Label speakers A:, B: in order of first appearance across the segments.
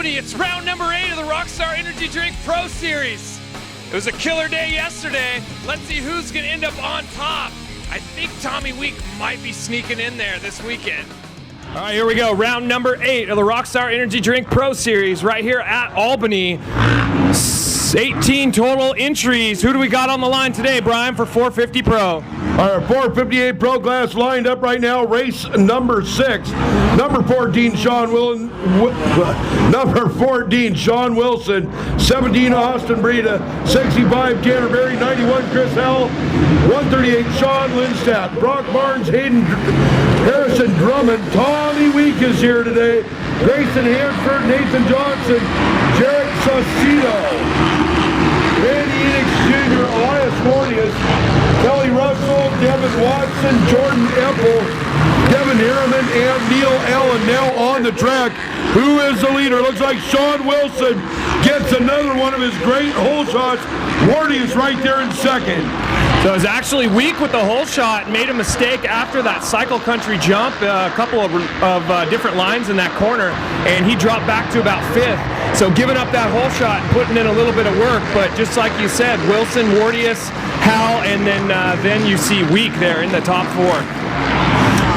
A: Albany. It's round number 8 of the Rockstar Energy Drink Pro Series. It was a killer day yesterday. Let's see who's going to end up on top. I think Tommy Week might be sneaking in there this weekend. All right, here we go. Round number 8 of the Rockstar Energy Drink Pro Series right here at Albany. 18 total entries. Who do we got on the line today, Brian, for 450 Pro?
B: Our 458 Pro class lined up right now. Race number 6. Number 14, Number 14, Sean Wilson. 17, Austin Breida. 65, Tanner Berry. 91, Chris Hell. 138, Sean Lindstadt. Brock Barnes, Harrison Drummond. Tommy Week is here today. Grayson Hansford, Nathan Johnson. Jared Saucedo. Randy Enix Jr., Elias Mortius, Kelly Russell, Devin Watson, Jordan Epple, Devin Harriman, and Neil Allen now on the track. Who is the leader? Looks like Sean Wilson gets another one of his great hole shots. Mortius right there in second.
A: So it was actually Week with the hole shot, made a mistake after that cycle country jump, a couple of different lines in that corner, and he dropped back to about 5th. So giving up that hole shot and putting in a little bit of work, but just like you said, Wilson, Wardius, Hal, and then you see Week there in the top 4.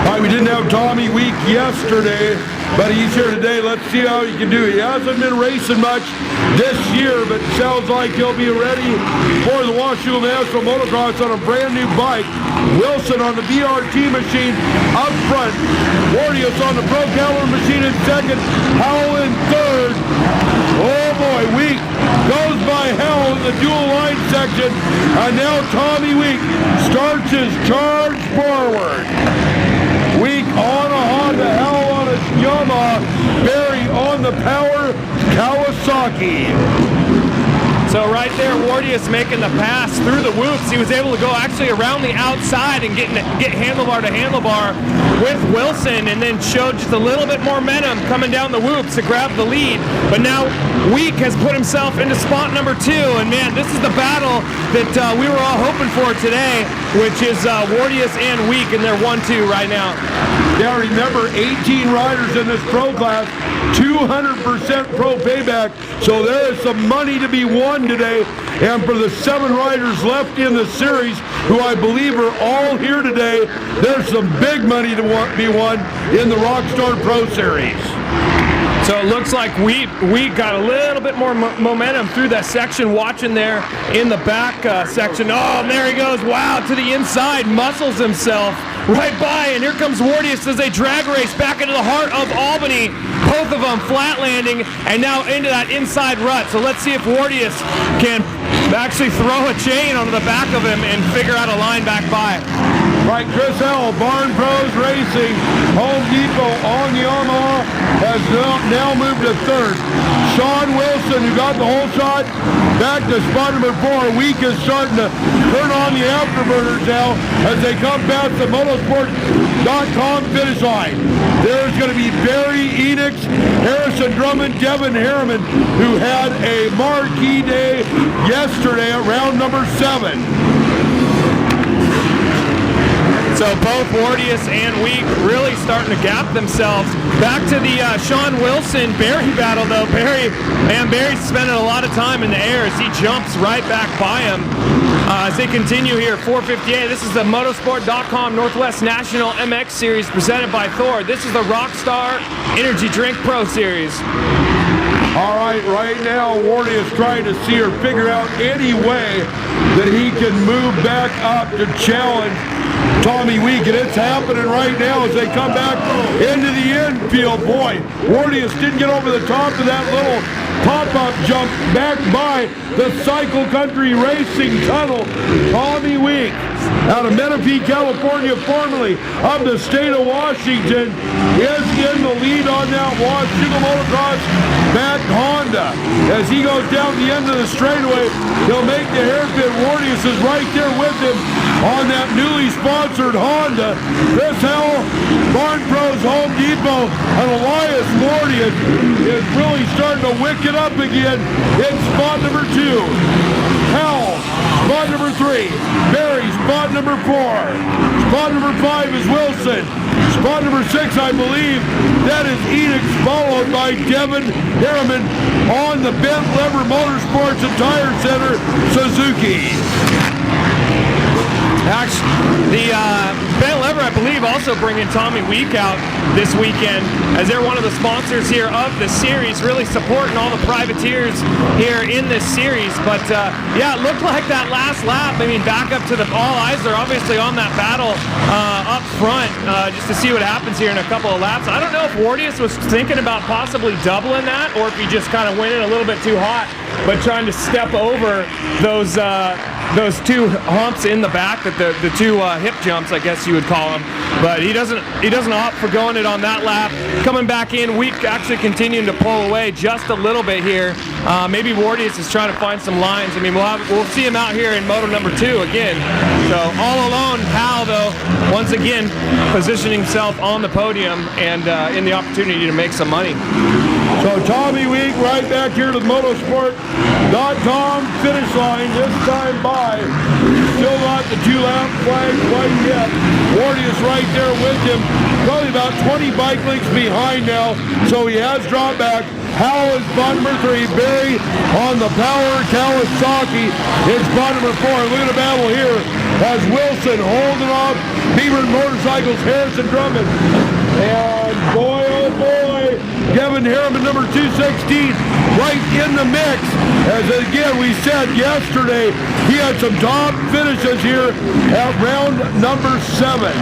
B: All right, we didn't have Tommy Week yesterday, but he's here today. Let's see how he can do. He hasn't been racing much this year, but sounds like he'll be ready for the Washoe National Motocross on a brand new bike. Wilson on the BRT machine up front. Wardius on the Pro Caliber machine in second. Howell in third. Oh boy, Week goes by Howell in the dual line section. And now Tommy Week starts his charge forward. Week on a Honda, Howell on a Yamaha, Berry on the Power Kawasaki.
A: So right there, Wardius making the pass through the whoops. He was able to go actually around the outside and get handlebar to handlebar with Wilson, and then showed just a little bit more momentum coming down the whoops to grab the lead. But now Week has put himself into spot number 2, and man, this is the battle that we were all hoping for today, which is Wardius and Week, and they're 1-2 right now.
B: Yeah, remember, 18 riders in this pro class, 200% pro payback, so there is some money to be won today. And for the 7 riders left in the series, who I believe are all here today, there's some big money to be won in the Rockstar Pro Series.
A: So it looks like we got a little bit more momentum through that section, watching there in the back section. Oh, and there he goes. Wow, to the inside, muscles himself right by, and here comes Wardius as they drag race back into the heart of Albany. Both of them flat landing, and now into that inside rut. So let's see if Wardius can actually throw a chain onto the back of him and figure out a line back by.
B: Right, Chris Hell, Barn Pros Racing, Home Depot on the Yamaha, has now moved to 3rd. Sean Wilson, who got the whole shot, back to spot number 4. Week is starting to turn on the afterburners now as they come past the motorsport.com finish line. There's going to be Barry Enix, Harrison Drummond, Devin Harriman, who had a marquee day yesterday at round number 7.
A: So both Wardius and Week really starting to gap themselves. Back to the Sean Wilson-Berry battle, though. Berry's spending a lot of time in the air as he jumps right back by him. As they continue here, 458. This is the Motorsport.com Northwest National MX Series presented by Thor. This is the Rockstar Energy Drink Pro Series.
B: All right now, Wardius trying to see or figure out any way that he can move back up to challenge Tommy Week, and it's happening right now as they come back into the infield. Boy, Wardius didn't get over the top of that little pop-up jump back by the Cycle Country Racing Tunnel. Tommy Week out of Menifee, California, formerly of the state of Washington, is in the lead on that Washington Motocross back Honda. As he goes down the end of the straightaway, he'll make the hairpin. Wardius is right there with him on that newly sponsored Honda. Chris Howell, Barn Pros, Home Depot, and Elias Wardius is really starting to wick it up again in spot number 2. Howell Spot number 3, Barry. Spot number 4. Spot number 5 is Wilson. Spot number 6, I believe, that is Enix, followed by Devin Harriman on the Bent Lever Motorsports and Tire Center Suzuki.
A: Actually, the Bent Lever, I believe, also bringing Tommy Week out this weekend, as they're one of the sponsors here of the series, really supporting all the privateers here in this series. But yeah, it looked like that last lap. I mean, back up to the all eyes are obviously on that battle up front, just to see what happens here in a couple of laps. I don't know if Wardius was thinking about possibly doubling that, or if he just kind of went in a little bit too hot, but trying to step over those two humps in the back, that the two hip jumps, I guess you would call them. But he doesn't opt for going it on that lap. Coming back in, Week actually continuing to pull away just a little bit here. Maybe Wardius is trying to find some lines. I mean, we'll see him out here in Moto number 2 again. So all alone, Hal though, once again positioning himself on the podium and in the opportunity to make some money.
B: So Tommy Week right back here to the motorsport.com finish line, this time by. Still not the 2-lap flag quite yet. Wardius right there with him, probably about 20 bike lengths behind now, so he has dropped back. Hal is spot number 3, Barry on the Power Kawasaki is spot number 4. Look at the battle here as Wilson holding off Beaver Motorcycles, Harrison Drummond. And boy, oh boy, Devin Harriman, number 216, right in the mix. As again, we said yesterday, he had some top finishes here at round number 7.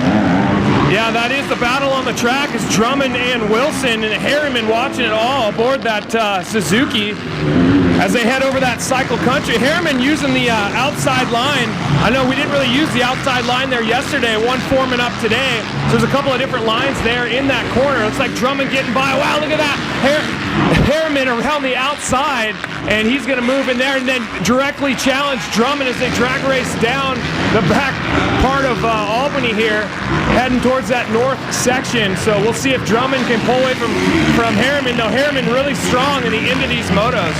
A: Yeah, that is the battle on the track. Is Drummond and Wilson, and Harriman watching it all aboard that Suzuki as they head over that cycle country. Harriman using the outside line. I know we didn't really use the outside line there yesterday. One forming up today. So there's a couple of different lines there in that corner. Looks like Drummond getting by. Wow, look at that. Harriman around the outside, and he's going to move in there and then directly challenge Drummond as they drag race down the back part of Albany here, heading towards that north section. So we'll see if Drummond can pull away from Harriman. No, Harriman really strong in the end of these motos.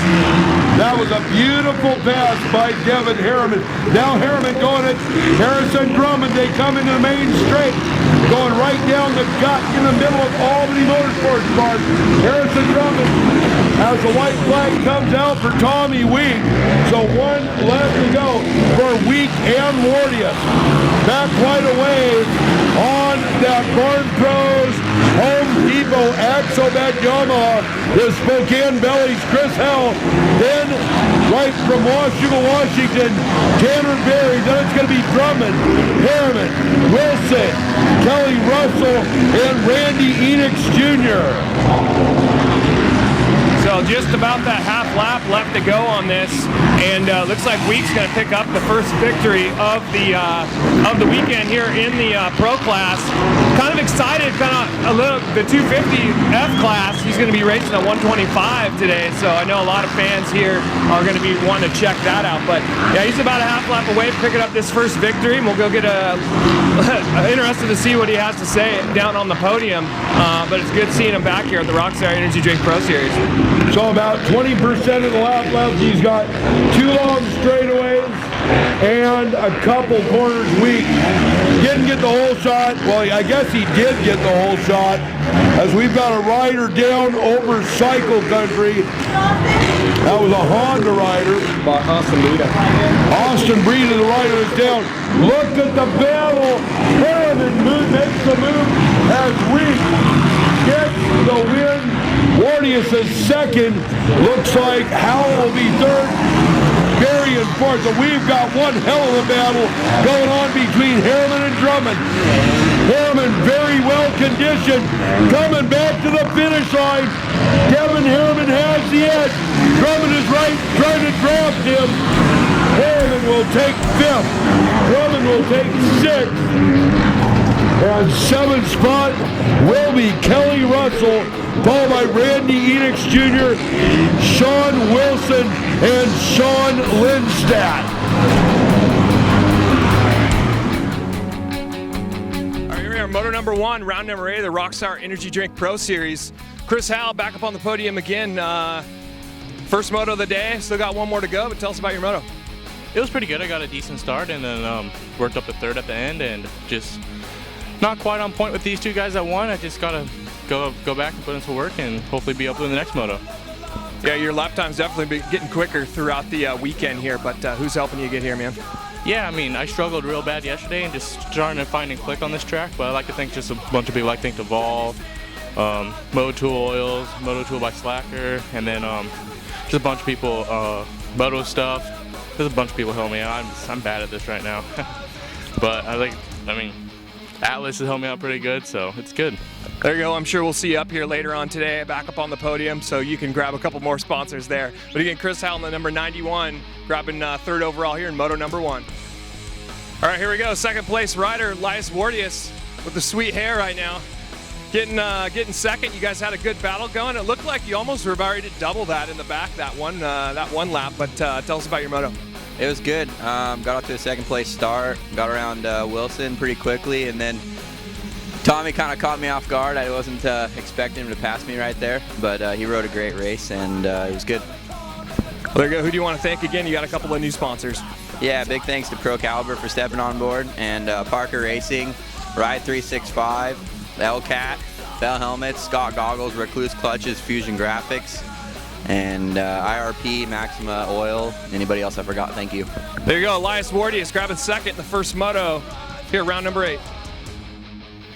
B: That was a beautiful pass by Devin Harriman. Now Harriman going at Harrison Drummond. They come into the main straight, going right down the gut in the middle of Albany Motorsports Park. Harrison Drummond, as the white flag comes out for Tommy Week. So one left to go for Week and Wardius. Back quite a ways on that Barn Pros Home Depot Axobat Yamaha is Spokane Belly's Chris Hell. Then right from Washington, Washington, Tanner Berry. Then it's going to be Drummond, Harriman, Wilson, Kelly Russell, and Randy Enix Jr. So just about that half lap left to go on this, and looks like Week's going to pick up the first victory of the weekend here in the pro class. Kind of excited, the 250F class. He's going to be racing at 125 today, so I know a lot of fans here are going to be wanting to check that out. But yeah, he's about a half lap away from picking up this first victory, and we'll go get interested to see what he has to say down on the podium. But it's good seeing him back here at the Rockstar Energy Drink Pro Series. So about 20% of the lap left. He's got 2 long straightaways and a couple corners weak. Didn't get the whole shot. Well, I guess he did get the whole shot, as we've got a rider down over cycle country. That was a Honda rider.
C: By Austin Breida.
B: Austin Breida, the rider, is down. Look at the battle. Harriman makes the move as Week gets the win. Wardius is second. Looks like Howell will be third. Barry in fourth. So we've got one hell of a battle going on between Harriman and Drummond. Harriman very well conditioned, coming back to the finish line. Devin Harriman has the edge. Drummond is right, trying to draft him. Harriman will take 5th. Drummond will take 6th. And 7th spot will be Kelly Russell, followed by Randy Enix Jr., Sean Wilson, and Sean Lindstadt.
A: All right, here we are, moto number 1, round number 8 of the Rockstar Energy Drink Pro Series. Chris Howell back up on the podium again. First moto of the day, still got one more to go, but tell us about your moto.
C: It was pretty good. I got a decent start and then worked up to third at the end, and just not quite on point with these two guys that won. I just gotta go back and put in some work and hopefully be up in the next moto.
A: Yeah, your lap time's definitely been getting quicker throughout the weekend here, but who's helping you get here, man?
C: Yeah, I mean, I struggled real bad yesterday and just starting to find and click on this track, but I like to think just a bunch of people. I think Evolve, Moto Oils, Moto Tool by Slacker, and then just a bunch of people, Moto stuff. There's a bunch of people helping me out. I'm bad at this right now. But Atlas has helped me out pretty good, so it's good.
A: There you go. I'm sure we'll see you up here later on today, back up on the podium, so you can grab a couple more sponsors there. But again, Chris Howland, number 91, grabbing third overall here in Moto number 1. All right, here we go. Second place rider, Elias Wardius, with the sweet hair right now. Getting second. You guys had a good battle going. It looked like you almost were about ready to double that in the back that one lap. But tell us about your moto.
D: It was good. Got off to a second place start. Got around Wilson pretty quickly, and then Tommy kind of caught me off guard. I wasn't expecting him to pass me right there, but he rode a great race, and it was good.
A: Well, there you go. Who do you want to thank again? You got a couple of new sponsors.
D: Yeah, big thanks to Pro Caliber for stepping on board, and Parker Racing, Ride 365, L-Cat, Bell Helmets, Scott Goggles, Recluse Clutches, Fusion Graphics, and IRP, Maxima Oil. Anybody else I forgot, thank you.
A: There you go. Elias Wardius grabbing second in the first moto here, round number 8.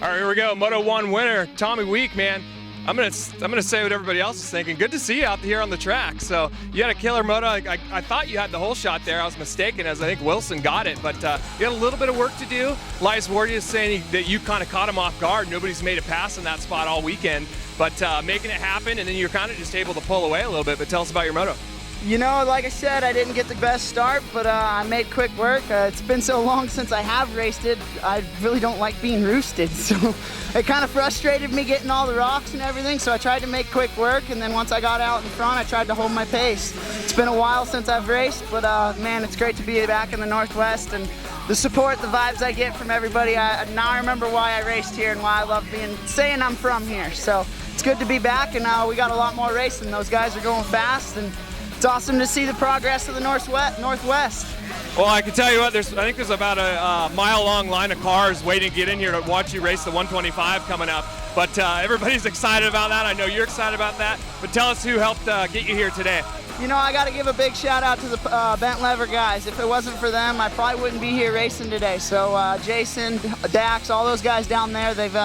A: All right, here we go. Moto 1 winner, Tommy Week, man. I'm gonna say what everybody else is thinking. Good to see you out here on the track. So you had a killer moto. I thought you had the whole shot there. I was mistaken, as I think Wilson got it, but you had a little bit of work to do. Elias Wardius saying that you kind of caught him off guard. Nobody's made a pass in that spot all weekend, but making it happen, and then you're kind of just able to pull away a little bit. But tell us about your moto.
E: You know, like I said, I didn't get the best start, but I made quick work. It's been so long since I have raced it, I really don't like being roosted, so it kind of frustrated me getting all the rocks and everything, so I tried to make quick work, and then once I got out in front, I tried to hold my pace. It's been a while since I've raced, but man, it's great to be back in the Northwest, and the support, the vibes I get from everybody. Now I remember why I raced here and why I love saying I'm from here, so it's good to be back, and we got a lot more racing. Those guys are going fast, and it's awesome to see the progress of the Northwest.
A: Well, I can tell you what, I think there's about a mile-long line of cars waiting to get in here to watch you race the 125 coming up. But everybody's excited about that. I know you're excited about that. But tell us who helped get you here today.
E: You know, I got to give a big shout out to the Bent Lever guys. If it wasn't for them, I probably wouldn't be here racing today. So Jason, Dax, all those guys down there, they've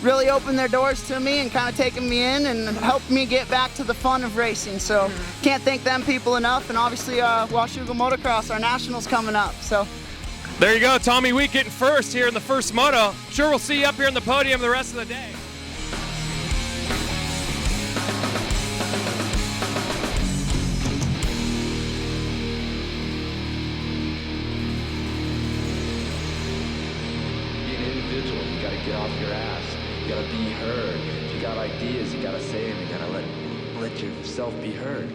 E: really opened their doors to me and kind of taken me in and helped me get back to the fun of racing. So can't thank them people enough. And obviously Washougal Motocross, our nationals coming up. So
A: there you go, Tommy Week getting first here in the first moto. Sure, we'll see you up here on the podium the rest of the day.
F: Be an individual, you gotta get off your ass. You gotta be heard. If you got ideas, you gotta say them. You gotta let yourself be heard.